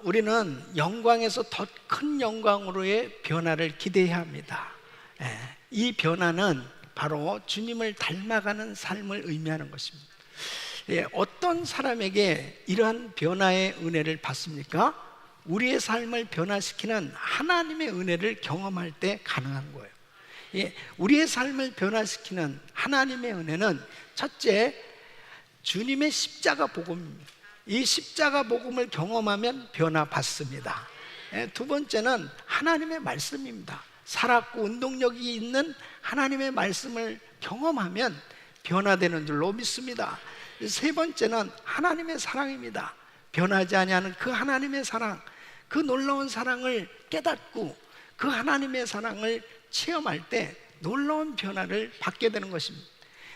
우리는 영광에서 더 큰 영광으로의 변화를 기대해야 합니다. 이 변화는 바로 주님을 닮아가는 삶을 의미하는 것입니다. 어떤 사람에게 이러한 변화의 은혜를 받습니까? 우리의 삶을 변화시키는 하나님의 은혜를 경험할 때 가능한 거예요. 우리의 삶을 변화시키는 하나님의 은혜는 첫째, 주님의 십자가 복음입니다. 이 십자가 복음을 경험하면 변화받습니다. 두 번째는 하나님의 말씀입니다. 살았고 운동력이 있는 하나님의 말씀을 경험하면 변화되는 줄로 믿습니다. 세 번째는 하나님의 사랑입니다. 변하지 아니하는 그 하나님의 사랑, 그 놀라운 사랑을 깨닫고 그 하나님의 사랑을 체험할 때 놀라운 변화를 받게 되는 것입니다.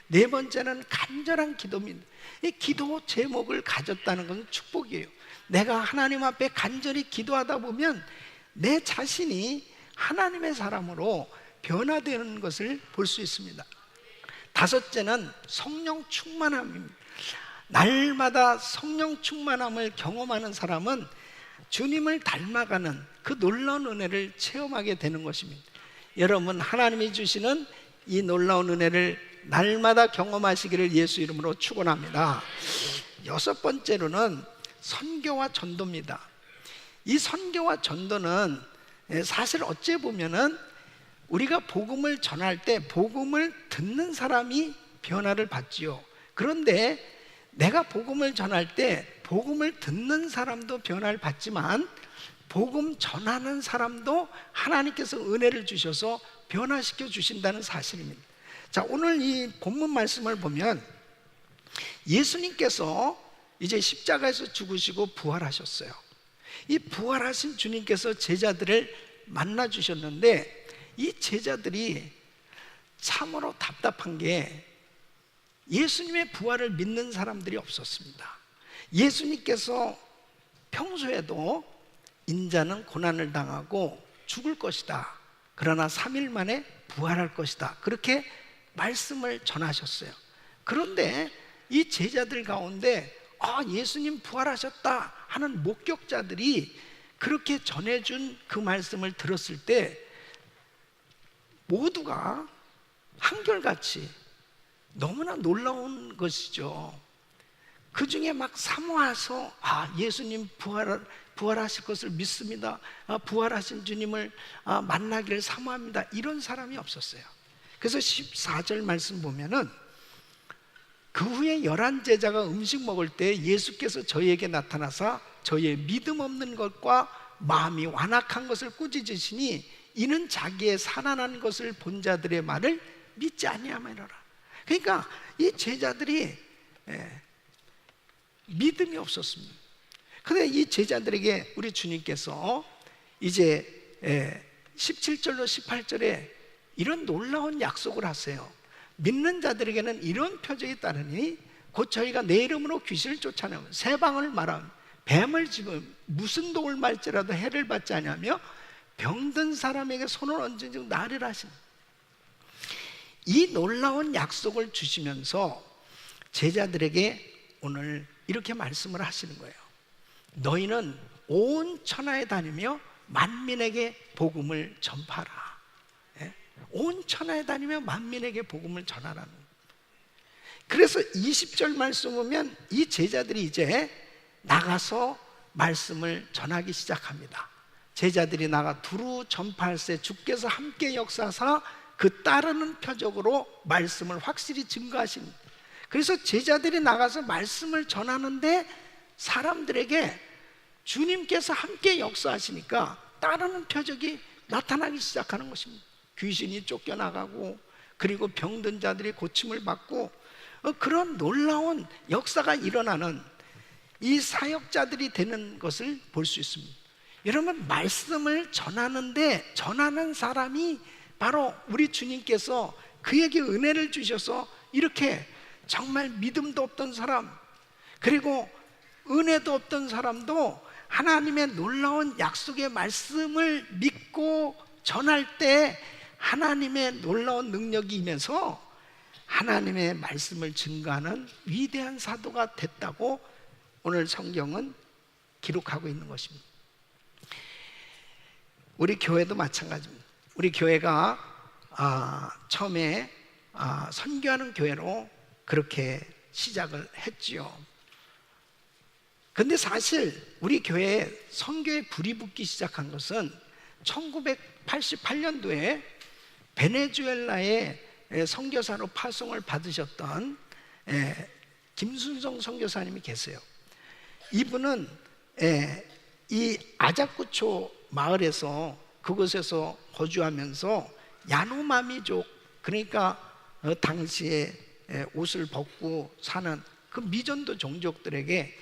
네 번째는 간절한 기도입니다. 이 기도 제목을 가졌다는 것은 축복이에요. 내가 하나님 앞에 간절히 기도하다 보면 내 자신이 하나님의 사람으로 변화되는 것을 볼 수 있습니다. 다섯째는 성령 충만함입니다. 날마다 성령 충만함을 경험하는 사람은 주님을 닮아가는 그 놀라운 은혜를 체험하게 되는 것입니다. 여러분, 하나님이 주시는 이 놀라운 은혜를 날마다 경험하시기를 예수 이름으로 축원합니다. 여섯 번째로는 선교와 전도입니다. 이 선교와 전도는 사실 어찌 보면은 우리가 복음을 전할 때 복음을 듣는 사람이 변화를 받지요. 그런데 내가 복음을 전할 때 복음을 듣는 사람도 변화를 받지만 복음 전하는 사람도 하나님께서 은혜를 주셔서 변화시켜 주신다는 사실입니다. 자, 오늘 이 본문 말씀을 보면 예수님께서 이제 십자가에서 죽으시고 부활하셨어요. 이 부활하신 주님께서 제자들을 만나 주셨는데 이 제자들이 참으로 답답한 게 예수님의 부활을 믿는 사람들이 없었습니다. 예수님께서 평소에도 인자는 고난을 당하고 죽을 것이다, 그러나 3일 만에 부활할 것이다, 그렇게 말씀을 전하셨어요. 그런데 이 제자들 가운데 예수님 부활하셨다 하는 목격자들이 그렇게 전해준 그 말씀을 들었을 때 모두가 한결같이 너무나 놀라운 것이죠. 그 중에 막 사모해서 예수님 부활하실 것을 믿습니다, 부활하신 주님을 만나기를 사모합니다, 이런 사람이 없었어요. 그래서 14절 말씀 보면은 그 후에 11제자가 음식 먹을 때 예수께서 저희에게 나타나사 저희의 믿음 없는 것과 마음이 완악한 것을 꾸짖으시니 이는 자기의 살아난 것을 본 자들의 말을 믿지 아니하매로라. 그러니까 이 제자들이 믿음이 없었습니다. 그런데 이 제자들에게 우리 주님께서 이제 17절로 18절에 이런 놀라운 약속을 하세요. 믿는 자들에게는 이런 표적이 따르니 곧 저희가 내 이름으로 귀신을 쫓아내면 새 방을 말하면 뱀을 집으면 무슨 독을 말지라도 해를 받지 아니하며 병든 사람에게 손을 얹은 즉 나으리라 하시니, 이 놀라운 약속을 주시면서 제자들에게 오늘 이렇게 말씀을 하시는 거예요. 너희는 온 천하에 다니며 만민에게 복음을 전파하라. 온 천하에 다니며 만민에게 복음을 전하라는. 그래서 20절 말씀 보면 이 제자들이 이제 나가서 말씀을 전하기 시작합니다. 제자들이 나가 두루 전파할세 주께서 함께 역사하사 그 따르는 표적으로 말씀을 확실히 증거하십니다. 그래서 제자들이 나가서 말씀을 전하는데 사람들에게 주님께서 함께 역사하시니까 따르는 표적이 나타나기 시작하는 것입니다. 귀신이 쫓겨나가고 그리고 병든 자들이 고침을 받고 그런 놀라운 역사가 일어나는 이 사역자들이 되는 것을 볼 수 있습니다. 여러분, 말씀을 전하는데 전하는 사람이 바로 우리 주님께서 그에게 은혜를 주셔서 이렇게 정말 믿음도 없던 사람, 그리고 은혜도 없던 사람도 하나님의 놀라운 약속의 말씀을 믿고 전할 때 하나님의 놀라운 능력이 임해서 하나님의 말씀을 증거하는 위대한 사도가 됐다고 오늘 성경은 기록하고 있는 것입니다. 우리 교회도 마찬가지입니다. 우리 교회가 처음에 선교하는 교회로 그렇게 시작을 했지요. 근데 사실 우리 교회에 선교에 불이 붙기 시작한 것은 1988년도에 베네수엘라에 선교사로 파송을 받으셨던 김순성 선교사님이 계세요. 이분은 이 아자쿠초 마을에서 그곳에서 거주하면서 야노마미족, 그러니까 당시에 옷을 벗고 사는 그 미전도 종족들에게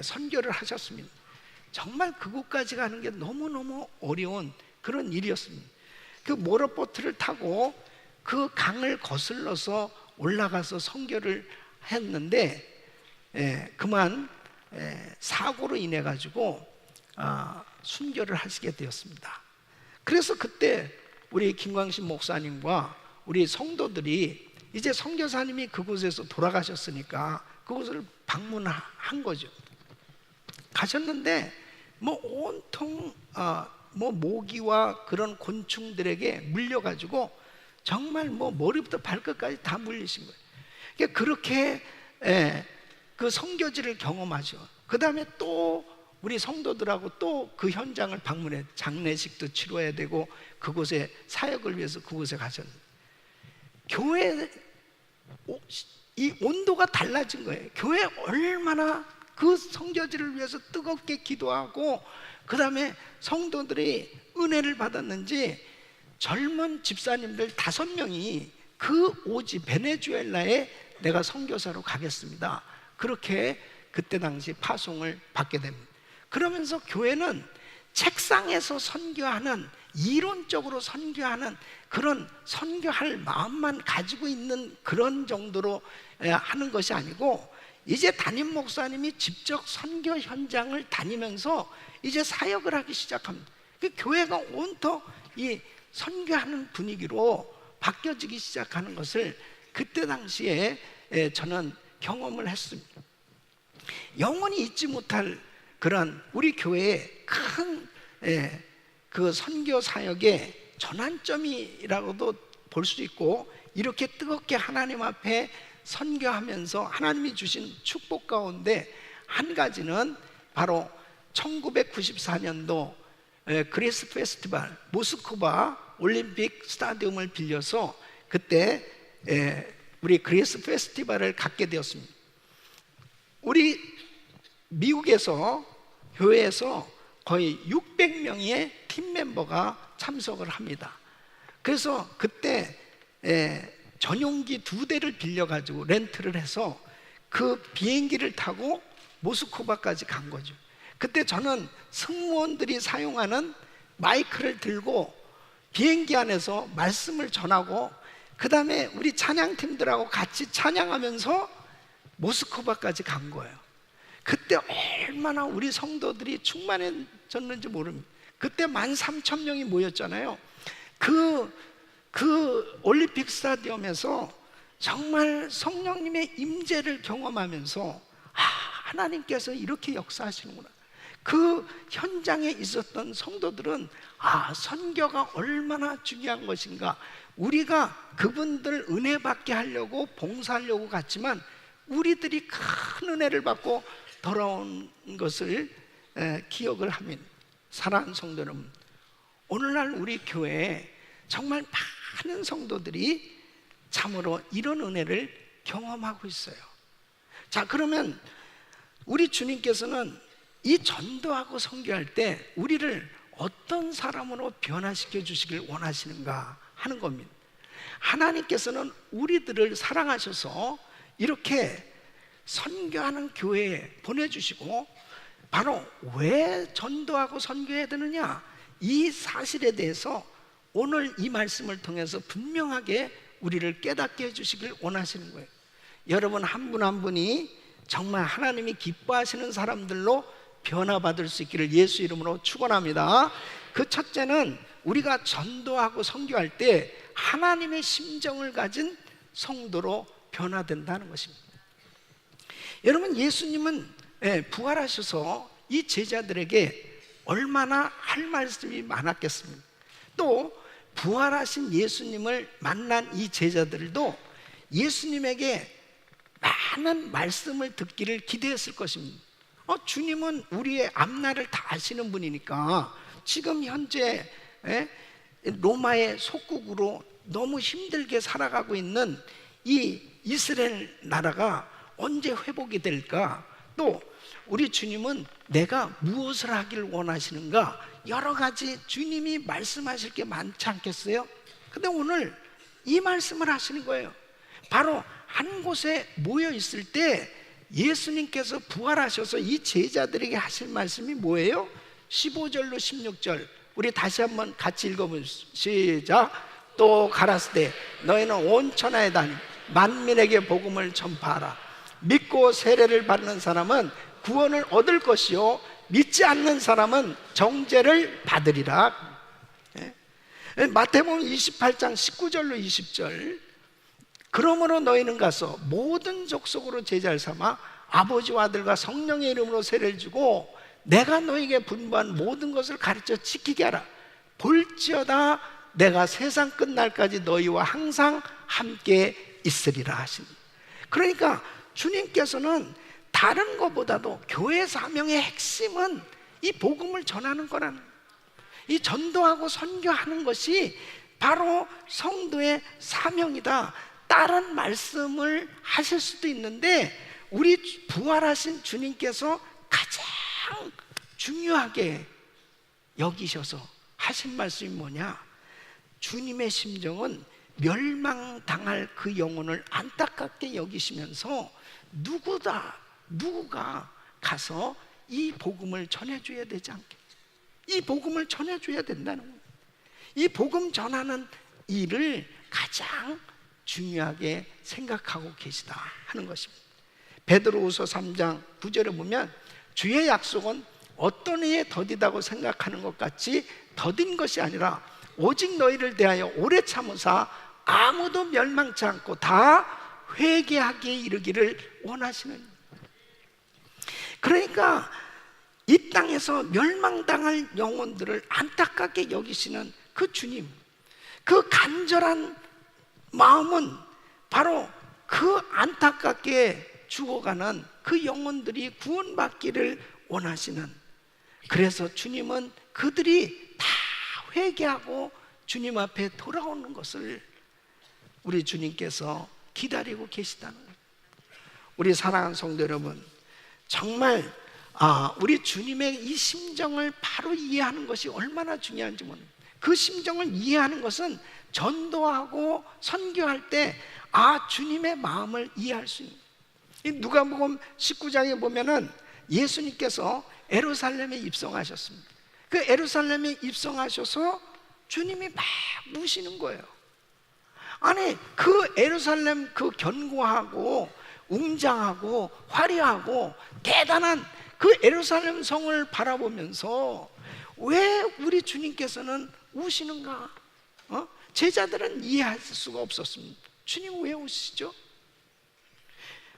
선교를 하셨습니다. 정말 그곳까지 가는 게 너무너무 어려운 그런 일이었습니다. 그 모터보트를 타고 그 강을 거슬러서 올라가서 선교를 했는데 그만 사고로 인해 가지고 순교를 하시게 되었습니다. 그래서 그때 우리 김광신 목사님과 우리 성도들이 이제 선교사님이 그곳에서 돌아가셨으니까 그곳을 방문한 거죠. 가셨는데 온통 모기와 그런 곤충들에게 물려가지고 정말 머리부터 발끝까지 다 물리신 거예요. 그렇게 그 선교지를 경험하죠. 그 다음에 또 우리 성도들하고 또 그 현장을 방문해 장례식도 치러야 되고 그곳에 사역을 위해서 그곳에 가셨는데 교회 이 온도가 달라진 거예요. 교회 얼마나 그 선교지를 위해서 뜨겁게 기도하고 그 다음에 성도들이 은혜를 받았는지 젊은 집사님들 5명이 그 오지 베네수엘라에 내가 선교사로 가겠습니다. 그렇게 그때 당시 파송을 받게 됩니다. 그러면서 교회는 책상에서 선교하는, 이론적으로 선교하는 그런 선교할 마음만 가지고 있는 그런 정도로 하는 것이 아니고 이제 담임 목사님이 직접 선교 현장을 다니면서 이제 사역을 하기 시작합니다. 그 교회가 온통 이 선교하는 분위기로 바뀌어지기 시작하는 것을 그때 당시에 저는 경험을 했습니다. 영원히 잊지 못할 그런 우리 교회의 큰 그 선교 사역의 전환점이라고도 볼 수 있고, 이렇게 뜨겁게 하나님 앞에 선교하면서 하나님이 주신 축복 가운데 한 가지는 바로 1994년도 그리스 페스티벌 모스크바 올림픽 스타디움을 빌려서 그때 우리 그리스 페스티벌을 갖게 되었습니다. 우리 미국에서 교회에서 거의 600명의 팀 멤버가 참석을 합니다. 그래서 그때 전용기 2대를 빌려가지고 렌트를 해서 그 비행기를 타고 모스크바까지 간 거죠. 그때 저는 승무원들이 사용하는 마이크를 들고 비행기 안에서 말씀을 전하고 그 다음에 우리 찬양팀들하고 같이 찬양하면서 모스크바까지 간 거예요. 그때 얼마나 우리 성도들이 충만해졌는지 모릅니다. 그때 13,000명이 모였잖아요. 그 올림픽 스타디움에서 정말 성령님의 임재를 경험하면서 하나님께서 이렇게 역사하시는구나. 그 현장에 있었던 성도들은 선교가 얼마나 중요한 것인가. 우리가 그분들 은혜 받게 하려고 봉사하려고 갔지만 우리들이 큰 은혜를 받고 돌아온 것을 기억을 합니다. 사랑하는 성도 여러분, 오늘날 우리 교회에 정말 많은 성도들이 참으로 이런 은혜를 경험하고 있어요. 자, 그러면 우리 주님께서는 이 전도하고 선교할 때 우리를 어떤 사람으로 변화시켜 주시길 원하시는가 하는 겁니다. 하나님께서는 우리들을 사랑하셔서 이렇게 선교하는 교회에 보내주시고, 바로 왜 전도하고 선교해야 되느냐, 이 사실에 대해서 오늘 이 말씀을 통해서 분명하게 우리를 깨닫게 해주시길 원하시는 거예요. 여러분 한 분 한 분이 정말 하나님이 기뻐하시는 사람들로 변화받을 수 있기를 예수 이름으로 축원합니다. 그 첫째는 우리가 전도하고 선교할 때 하나님의 심정을 가진 성도로 변화된다는 것입니다. 여러분, 예수님은 부활하셔서 이 제자들에게 얼마나 할 말씀이 많았겠습니까? 또 부활하신 예수님을 만난 이 제자들도 예수님에게 많은 말씀을 듣기를 기대했을 것입니다. 주님은 우리의 앞날을 다 아시는 분이니까 지금 현재 로마의 속국으로 너무 힘들게 살아가고 있는 이 이스라엘 나라가 언제 회복이 될까? 또 우리 주님은 내가 무엇을 하길 원하시는가? 여러 가지 주님이 말씀하실 게 많지 않겠어요? 근데 오늘 이 말씀을 하시는 거예요. 바로 한 곳에 모여 있을 때 예수님께서 부활하셔서 이 제자들에게 하실 말씀이 뭐예요? 15절로 16절 우리 다시 한번 같이 읽어보시죠. 시작. 또 가라사대 너희는 온 천하에 다니 만민에게 복음을 전파하라. 믿고 세례를 받는 사람은 구원을 얻을 것이요 믿지 않는 사람은 정죄를 받으리라. 마태복음 28장 19절로 20절 그러므로 너희는 가서 모든 족속으로 제자를 삼아 아버지와 아들과 성령의 이름으로 세례를 주고 내가 너희에게 분부한 모든 것을 가르쳐 지키게 하라. 볼지어다 내가 세상 끝날까지 너희와 항상 함께 있으리라 하시니. 그러니까 주님께서는 다른 것보다도 교회 사명의 핵심은 이 복음을 전하는 거라는, 이 전도하고 선교하는 것이 바로 성도의 사명이다. 다른 말씀을 하실 수도 있는데 우리 부활하신 주님께서 가장 중요하게 여기셔서 하신 말씀이 뭐냐? 주님의 심정은 멸망당할 그 영혼을 안타깝게 여기시면서 누구가 가서 이 복음을 전해줘야 되지 않겠어요? 이 복음을 전해줘야 된다는 거예요. 이 복음 전하는 일을 가장 중요하게 생각하고 계시다 하는 것입니다. 베드로후서 3장 9절에 보면 주의 약속은 어떤 이에 더디다고 생각하는 것 같이 더딘 것이 아니라 오직 너희를 대하여 오래 참으사 아무도 멸망치 않고 다 회개하기에 이르기를 원하시는. 그러니까 이 땅에서 멸망당할 영혼들을 안타깝게 여기시는 그 주님, 그 간절한 마음은 바로 그 안타깝게 죽어가는 그 영혼들이 구원받기를 원하시는. 그래서 주님은 그들이 다 회개하고 주님 앞에 돌아오는 것을 우리 주님께서 기다리고 계시다는 거예요. 우리 사랑하는 성도 여러분, 정말 우리 주님의 이 심정을 바로 이해하는 것이 얼마나 중요한지 모릅니다. 그 심정을 이해하는 것은 전도하고 선교할 때 주님의 마음을 이해할 수 있는. 누가복음 19장에 보면은 예수님께서 에루살렘에 입성하셨습니다. 그 에루살렘에 입성하셔서 주님이 막 우시는 거예요. 아니 그 에루살렘 그 견고하고 웅장하고 화려하고 대단한 그 에루살렘 성을 바라보면서 왜 우리 주님께서는 우시는가? 제자들은 이해할 수가 없었습니다. 주님 왜 우시죠?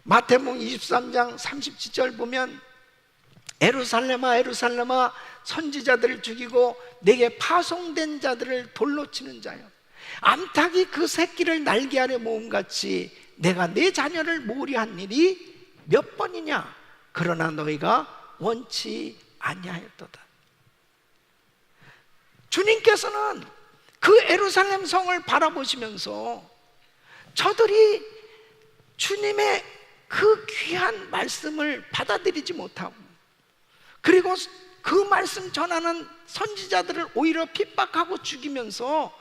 마태복음 23장 37절 보면 에루살렘아 에루살렘아 선지자들을 죽이고 내게 파송된 자들을 돌로 치는 자여, 암탉이 그 새끼를 날개 아래 모음같이 내가 내 자녀를 모으려한 일이 몇 번이냐? 그러나 너희가 원치 아니하였도다. 주님께서는 그 에루살렘 성을 바라보시면서 저들이 주님의 그 귀한 말씀을 받아들이지 못하고, 그리고 그 말씀 전하는 선지자들을 오히려 핍박하고 죽이면서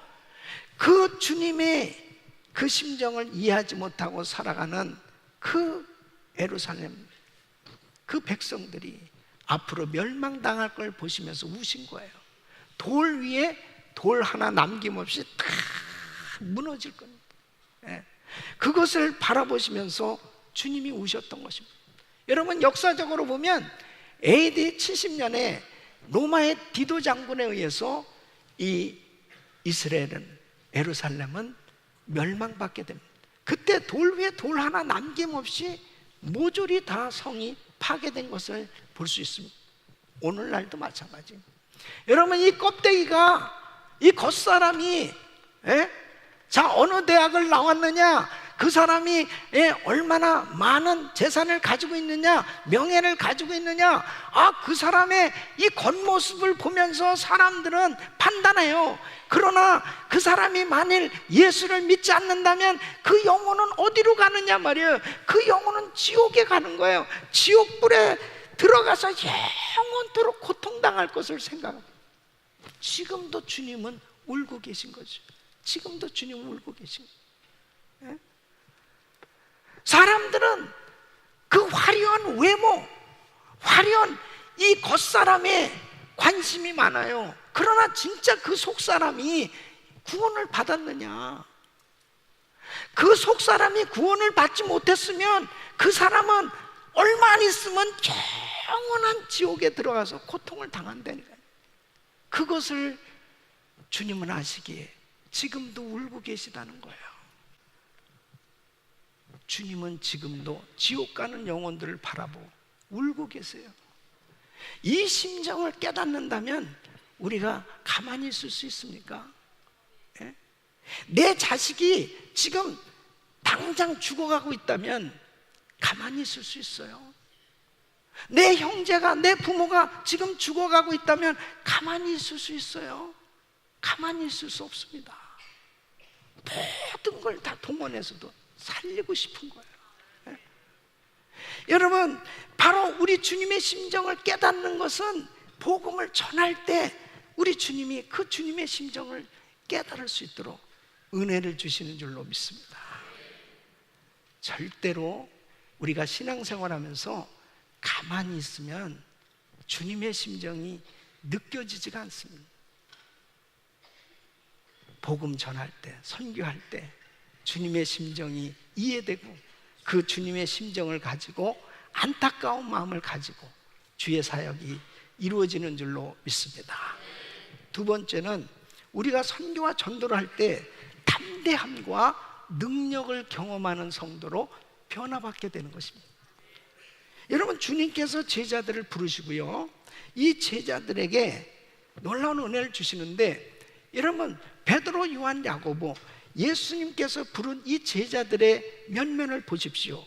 그 주님의 그 심정을 이해하지 못하고 살아가는 그 에루살렘, 그 백성들이 앞으로 멸망당할 걸 보시면서 우신 거예요. 돌 위에 돌 하나 남김없이 다 무너질 겁니다. 그것을 바라보시면서 주님이 우셨던 것입니다. 여러분, 역사적으로 보면 AD 70년에 로마의 디도 장군에 의해서 이 이스라엘은, 에루살렘은 멸망받게 됩니다. 그때 돌 위에 돌 하나 남김없이 모조리 다 성이 파괴된 것을 볼 수 있습니다. 오늘날도 마찬가지. 여러분, 이 껍데기가, 이 겉사람이, 자, 어느 대학을 나왔느냐, 그 사람이 얼마나 많은 재산을 가지고 있느냐, 명예를 가지고 있느냐, 그 사람의 이 겉모습을 보면서 사람들은 판단해요. 그러나 그 사람이 만일 예수를 믿지 않는다면 그 영혼은 어디로 가느냐 말이에요. 그 영혼은 지옥에 가는 거예요. 지옥불에 들어가서 영원토록 고통당할 것을 생각합니다. 지금도 주님은 울고 계신 거죠. 지금도 주님은 울고 계신 거예요. 사람들은 그 화려한 외모, 화려한 이 겉사람에 관심이 많아요. 그러나 진짜 그 속사람이 구원을 받았느냐? 그 속사람이 구원을 받지 못했으면 그 사람은 얼마 안 있으면 영원한 지옥에 들어가서 고통을 당한다니까요. 그것을 주님은 아시기에 지금도 울고 계시다는 거예요. 주님은 지금도 지옥 가는 영혼들을 바라보고 울고 계세요. 이 심정을 깨닫는다면 우리가 가만히 있을 수 있습니까? 내 자식이 지금 당장 죽어가고 있다면 가만히 있을 수 있어요. 내 형제가, 내 부모가 지금 죽어가고 있다면 가만히 있을 수 있어요? 가만히 있을 수 없습니다. 모든 걸 다 동원해서도 살리고 싶은 거예요. 여러분, 바로 우리 주님의 심정을 깨닫는 것은 복음을 전할 때 우리 주님이 그 주님의 심정을 깨달을 수 있도록 은혜를 주시는 줄로 믿습니다. 절대로 우리가 신앙생활하면서 가만히 있으면 주님의 심정이 느껴지지가 않습니다. 복음 전할 때, 선교할 때 주님의 심정이 이해되고 그 주님의 심정을 가지고 안타까운 마음을 가지고 주의 사역이 이루어지는 줄로 믿습니다. 두 번째는 우리가 선교와 전도를 할 때 담대함과 능력을 경험하는 성도로 변화받게 되는 것입니다. 여러분, 주님께서 제자들을 부르시고요, 이 제자들에게 놀라운 은혜를 주시는데, 여러분, 베드로, 요한, 야고보, 예수님께서 부른 이 제자들의 면면을 보십시오.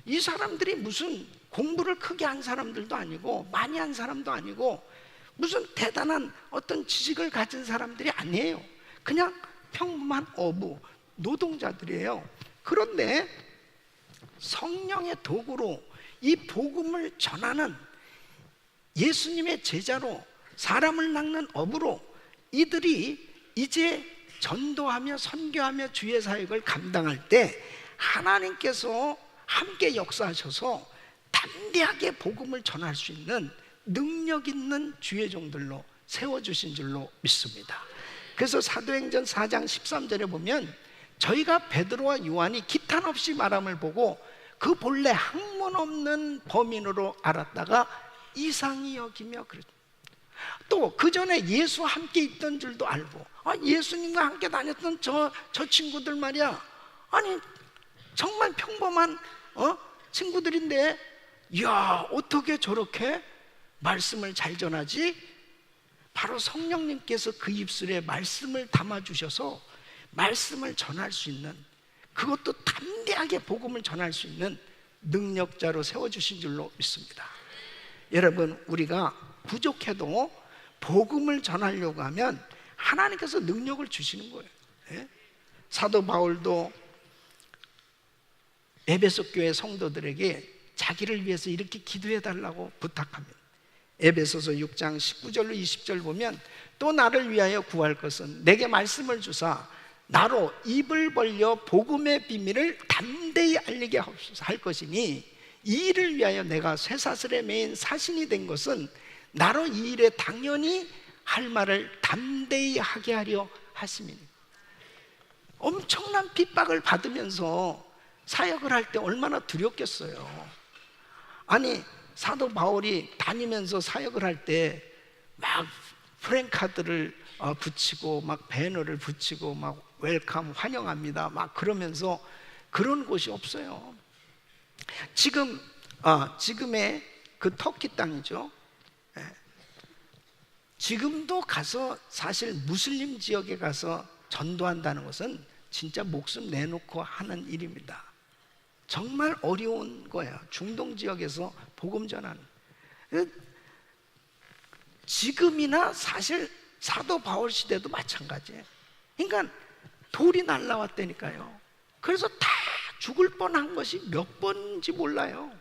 이 사람들이 무슨 공부를 크게 한 사람들도 아니고 많이 한 사람도 아니고 무슨 대단한 어떤 지식을 가진 사람들이 아니에요. 그냥 평범한 어부, 노동자들이에요. 그런데 성령의 도구로 이 복음을 전하는 예수님의 제자로, 사람을 낚는 어부로 이들이 이제 전도하며 선교하며 주의 사역을 감당할 때 하나님께서 함께 역사하셔서 담대하게 복음을 전할 수 있는 능력 있는 주의 종들로 세워주신 줄로 믿습니다. 그래서 사도행전 4장 13절에 보면 저희가 베드로와 요한이 기탄 없이 말함을 보고 그 본래 학문 없는 범인으로 알았다가 이상히 여기며 그랬다. 또 그 전에 예수와 함께 있던 줄도 알고, 예수님과 함께 다녔던 저 친구들 말이야, 아니 정말 평범한 친구들인데, 이야, 어떻게 저렇게 말씀을 잘 전하지? 바로 성령님께서 그 입술에 말씀을 담아주셔서 말씀을 전할 수 있는, 그것도 담대하게 복음을 전할 수 있는 능력자로 세워주신 줄로 믿습니다. 여러분, 우리가 부족해도 복음을 전하려고 하면 하나님께서 능력을 주시는 거예요. 사도 바울도 에베소 교회 성도들에게 자기를 위해서 이렇게 기도해 달라고 부탁합니다. 에베소서 6장 19절로 20절 보면 또 나를 위하여 구할 것은 내게 말씀을 주사 나로 입을 벌려 복음의 비밀을 담대히 알리게 할 것이니 이 일을 위하여 내가 쇠사슬에 매인 사신이 된 것은 나로 이 일에 당연히 할 말을 담대히 하게 하려 하심이니. 엄청난 핍박을 받으면서 사역을 할 때 얼마나 두렵겠어요. 아니, 사도 바울이 다니면서 사역을 할 때 막 프랭카드를 붙이고 막 배너를 붙이고 막 웰컴 환영합니다 막 그러면서 그런 곳이 없어요. 지금의 그 터키 땅이죠. 지금도 가서 사실 무슬림 지역에 가서 전도한다는 것은 진짜 목숨 내놓고 하는 일입니다. 정말 어려운 거예요. 중동 지역에서 복음 전하는. 지금이나 사실 사도 바울 시대도 마찬가지예요. 그러니까 돌이 날라왔다니까요. 그래서 다 죽을 뻔한 것이 몇 번인지 몰라요.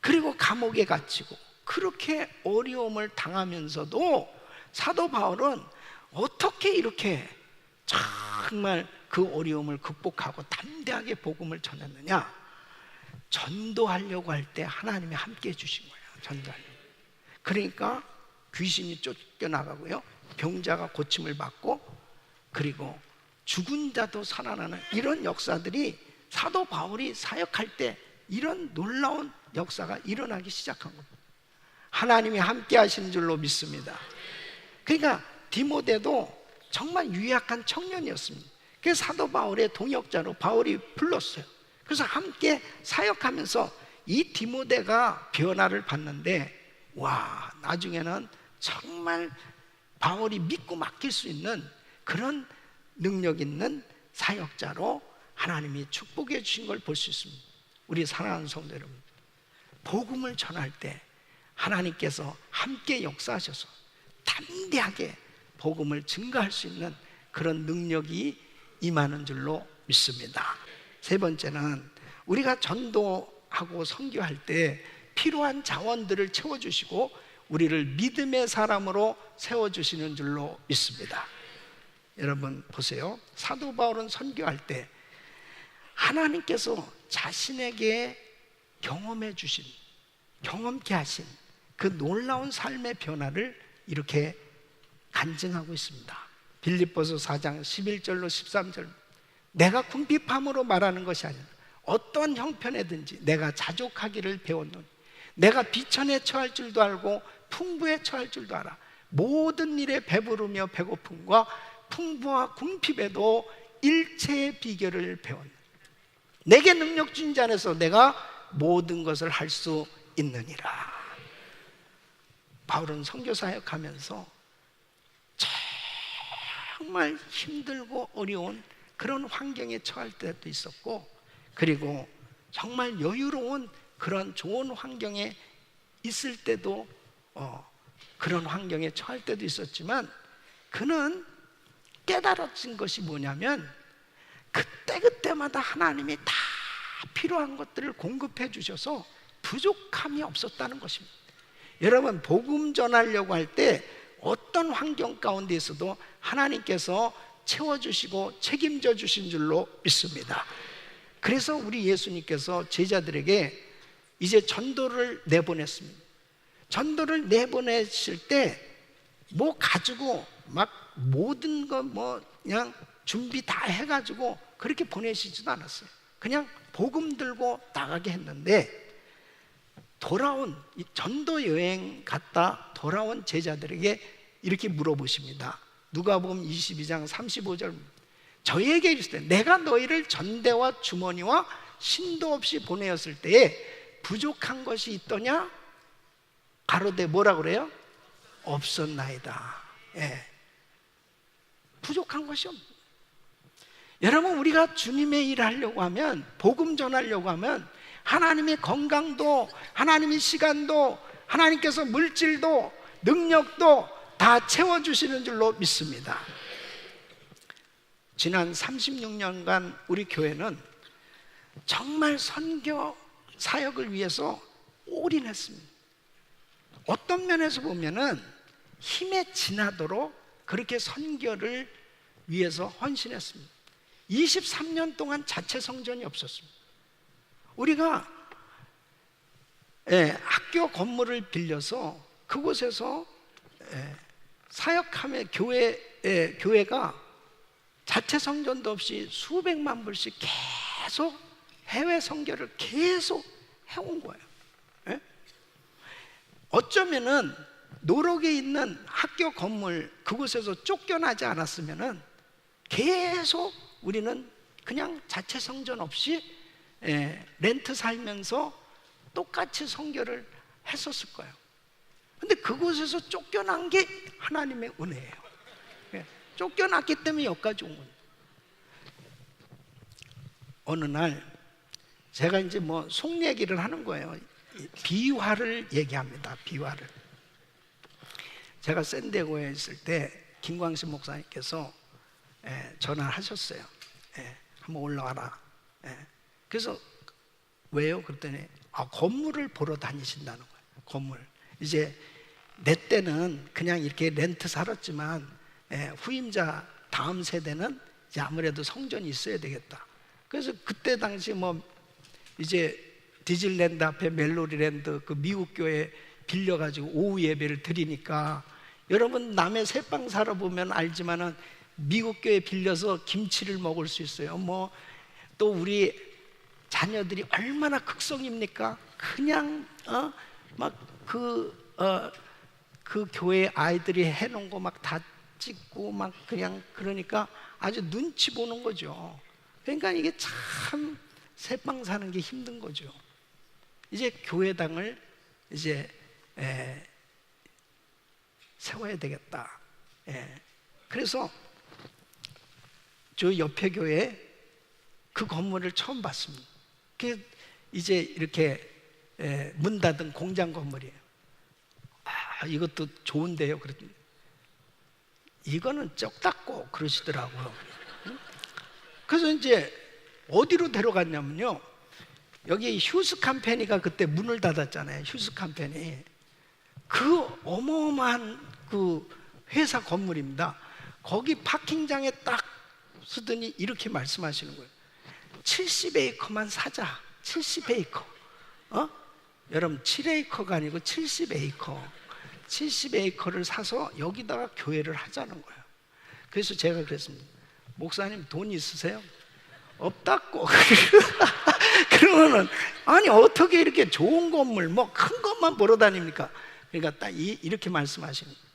그리고 감옥에 갇히고 그렇게 어려움을 당하면서도 사도 바울은 어떻게 이렇게 정말 그 어려움을 극복하고 담대하게 복음을 전했느냐? 전도하려고 할 때 하나님이 함께 해주신 거예요. 전도하려고. 그러니까 귀신이 쫓겨나가고요, 병자가 고침을 받고, 그리고 죽은 자도 살아나는 이런 역사들이 사도 바울이 사역할 때 이런 놀라운 역사가 일어나기 시작한 겁니다. 하나님이 함께 하시는 줄로 믿습니다. 그러니까 디모데도 정말 유약한 청년이었습니다. 그래서 사도 바울의 동역자로 바울이 불렀어요. 그래서 함께 사역하면서 이 디모데가 변화를 받는데, 와, 나중에는 정말 바울이 믿고 맡길 수 있는 그런 능력 있는 사역자로 하나님이 축복해 주신 걸 볼 수 있습니다. 우리 사랑하는 성도 여러분, 복음을 전할 때 하나님께서 함께 역사하셔서 담대하게 복음을 증거할 수 있는 그런 능력이 임하는 줄로 믿습니다. 세 번째는 우리가 전도하고 선교할 때 필요한 자원들을 채워주시고 우리를 믿음의 사람으로 세워주시는 줄로 믿습니다. 여러분 보세요. 사도 바울은 선교할 때 하나님께서 자신에게 경험케 하신 그 놀라운 삶의 변화를 이렇게 간증하고 있습니다. 빌립보서 4장 11절로 13절, 내가 궁핍함으로 말하는 것이 아니라 어떤 형편에든지 내가 자족하기를 배웠노니 내가 비천에 처할 줄도 알고 풍부에 처할 줄도 알아. 모든 일에 배부르며 배고픔과 풍부와 궁핍에도 일체의 비결을 배웠노니 내게 능력 주신 자 안에서 내가 모든 것을 할 수 있느니라. 바울은 선교 사역하면서 정말 힘들고 어려운 그런 환경에 처할 때도 있었고, 그리고 정말 여유로운 그런 좋은 환경에 있을 때도 그런 환경에 처할 때도 있었지만, 그는 깨달아진 것이 뭐냐면 그때그때마다 하나님이 다 필요한 것들을 공급해 주셔서 부족함이 없었다는 것입니다. 여러분, 복음 전하려고 할 때 어떤 환경 가운데에서도 하나님께서 채워주시고 책임져 주신 줄로 믿습니다. 그래서 우리 예수님께서 제자들에게 이제 전도를 내보냈습니다. 전도를 내보내실 때 뭐 가지고 막 모든 거 뭐 그냥 준비 다 해가지고 그렇게 보내시지도 않았어요. 그냥 복음 들고 나가게 했는데, 전도 여행 갔다 돌아온 제자들에게 이렇게 물어보십니다. 누가복음 22장 35절, 저희에게 이르시되 내가 너희를 전대와 주머니와 신도 없이 보내었을 때에 부족한 것이 있더냐? 가로되 뭐라 그래요? 없었나이다. 예. 부족한 것이 없습니다. 여러분, 우리가 주님의 일을 하려고 하면, 복음 전하려고 하면 하나님의 건강도, 하나님의 시간도, 하나님께서 물질도 능력도 다 채워주시는 줄로 믿습니다. 지난 36년간 우리 교회는 정말 선교 사역을 위해서 올인했습니다. 어떤 면에서 보면은 힘에 지나도록 그렇게 선교를 위해서 헌신했습니다. 23년 동안 자체 성전이 없었습니다. 우리가 학교 건물을 빌려서 그곳에서 사역하며 교회가 자체 성전도 없이 수백만 불씩 계속 해외 선교를 계속 해온 거예요. 어쩌면은 노력에 있는 학교 건물 그곳에서 쫓겨나지 않았으면은 계속 우리는 그냥 자체 성전 없이 렌트 살면서 똑같이 선교를 했었을 거예요. 근데 그곳에서 쫓겨난 게 하나님의 은혜예요. 쫓겨났기 때문에 여기까지 온 거예요. 어느 날 제가 이제 뭐 속 얘기를 하는 거예요. 비화를 얘기합니다. 비화를. 제가 샌디에고에 있을 때 김광식 목사님께서 전화하셨어요. 한번 올라와라. 그래서 왜요? 그랬더니 건물을 보러 다니신다는 거예요. 건물. 이제 내 때는 그냥 이렇게 렌트 살았지만 후임자 다음 세대는 이제 아무래도 성전이 있어야 되겠다. 그래서 그때 당시 뭐 이제 디즈니랜드 앞에 멜로디랜드 그 미국 교회 빌려가지고 오후 예배를 드리니까, 여러분 남의 새빵 살아보면 알지만은 미국 교회 빌려서 김치를 먹을 수 있어요. 뭐 또 우리 자녀들이 얼마나 극성입니까? 그냥 막 그 교회 아이들이 해놓은 거 막 다 찍고 막 그냥, 그러니까 아주 눈치 보는 거죠. 그러니까 이게 참 새빵 사는 게 힘든 거죠. 이제 교회당을 이제 세워야 되겠다. 그래서 저 옆에 교회 그 건물을 처음 봤습니다. 그 이제 이렇게 문 닫은 공장 건물이에요. 이것도 좋은데요. 그랬더니 이거는 쩍 닫고 그러시더라고요. 그래서 이제 어디로 데려갔냐면요, 여기 휴스 컴퍼니가 그때 문을 닫았잖아요. 휴스 컴퍼니. 그 어마어마한 그 회사 건물입니다. 거기 파킹장에 딱 쓰더니 이렇게 말씀하시는 거예요. 70에이커만 사자. 70에이커. 여러분 7에이커가 아니고 70에이커. 70에이커를 사서 여기다가 교회를 하자는 거예요. 그래서 제가 그랬습니다. 목사님 돈 있으세요? 없다고. 그러면은 아니 어떻게 이렇게 좋은 건물 뭐 큰 것만 보러 다닙니까? 그러니까 딱 이렇게 말씀하시는 거예요.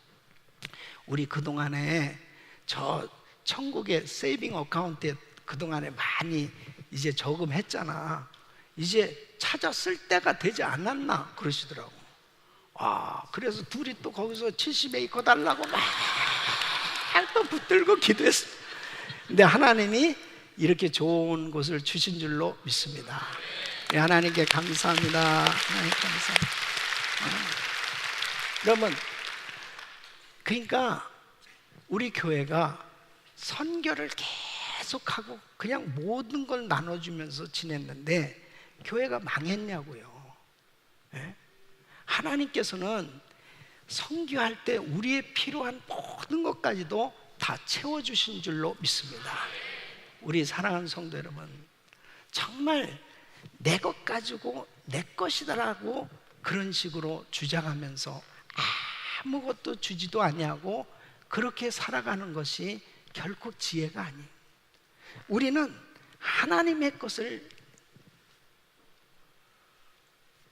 우리 그동안에 저 천국의 세이빙 어카운트에 그동안에 많이 이제 저금했잖아. 이제 찾아 쓸 때가 되지 않았나 그러시더라고. 그래서 둘이 또 거기서 70에이커 달라고 막 또 붙들고 기도했어. 근데 하나님이 이렇게 좋은 곳을 주신 줄로 믿습니다. 하나님께 감사합니다. 하나님 감사합니다. 여러분, 그러니까 우리 교회가 선교를 계속하고 그냥 모든 걸 나눠주면서 지냈는데 교회가 망했냐고요. 하나님께서는 선교할 때 우리의 필요한 모든 것까지도 다 채워주신 줄로 믿습니다. 우리 사랑하는 성도 여러분, 정말 내 것 가지고 내 것이다라고 그런 식으로 주장하면서 아무것도 주지도 아니하고 그렇게 살아가는 것이 결코 지혜가 아니에요. 우리는 하나님의 것을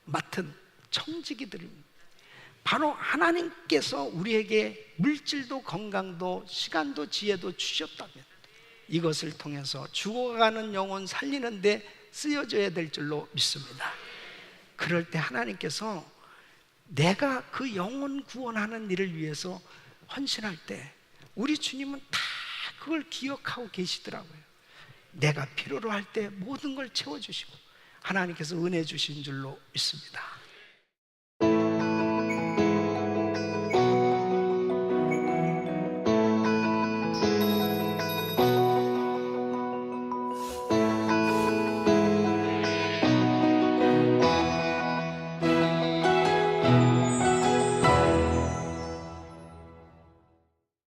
맡은 청지기들입니다. 바로 하나님께서 우리에게 물질도 건강도 시간도 지혜도 주셨다면 이것을 통해서 죽어가는 영혼 살리는 데 쓰여져야 될 줄로 믿습니다. 그럴 때 하나님께서 내가 그 영혼 구원하는 일을 위해서 헌신할 때 우리 주님은 다 그걸 기억하고 계시더라고요. 내가 필요로 할 때 모든 걸 채워주시고 하나님께서 은혜 주신 줄로 믿습니다.